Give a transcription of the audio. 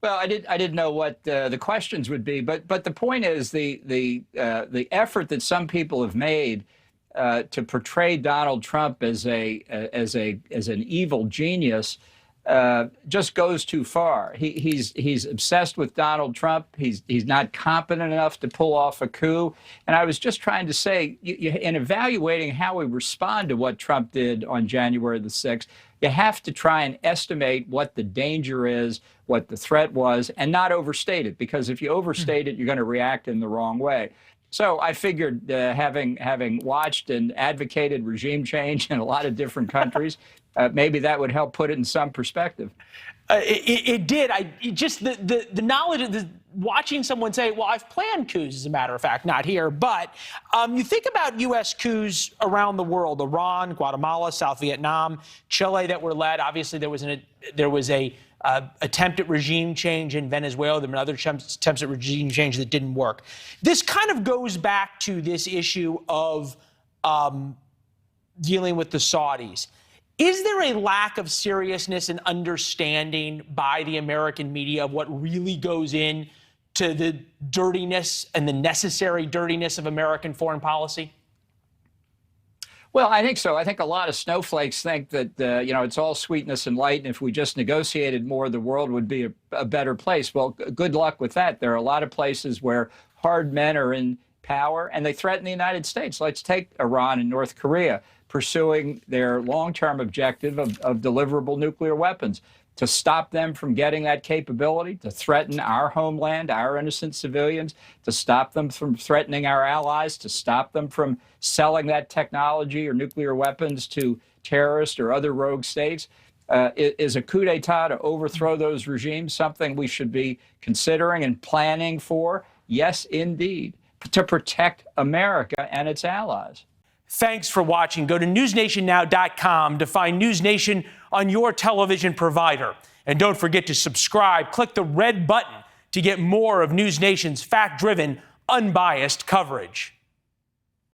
Well, I didn't know what the questions would be, but the point is the effort that some people have made to portray Donald Trump as an evil genius just goes too far. He's obsessed with Donald Trump. He's not competent enough to pull off a coup. And I was just trying to say, in evaluating how we respond to what Trump did on January the 6th, you have to try and estimate what the danger is, what the threat was, and not overstate it. Because if you overstate it, you're going to react in the wrong way. So I figured, having watched and advocated regime change in a lot of different countries, maybe that would help put it in some perspective. It did. The knowledge of watching someone say, well, I've planned coups, as a matter of fact, not here. But you think about U.S. coups around the world, Iran, Guatemala, South Vietnam, Chile that were led. Obviously, there was a attempt at regime change in Venezuela. There were other attempts at regime change that didn't work. This kind of goes back to this issue of dealing with the Saudis. Is there a lack of seriousness and understanding by the American media of what really goes in to the dirtiness and the necessary dirtiness of American foreign policy? Well, I think so. I think a lot of snowflakes think that, it's all sweetness and light, and if we just negotiated more, the world would be a better place. Well, good luck with that. There are a lot of places where hard men are in power, and they threaten the United States. Let's take Iran and North Korea pursuing their long-term objective of deliverable nuclear weapons. To stop them from getting that capability, to threaten our homeland, our innocent civilians, to stop them from threatening our allies, to stop them from selling that technology or nuclear weapons to terrorists or other rogue states, is a coup d'etat to overthrow those regimes something we should be considering and planning for? Yes, indeed, to protect America and its allies. Thanks for watching. Go to newsnationnow.com to find NewsNation on your television provider. And don't forget to subscribe. Click the red button to get more of NewsNation's fact-driven, unbiased coverage.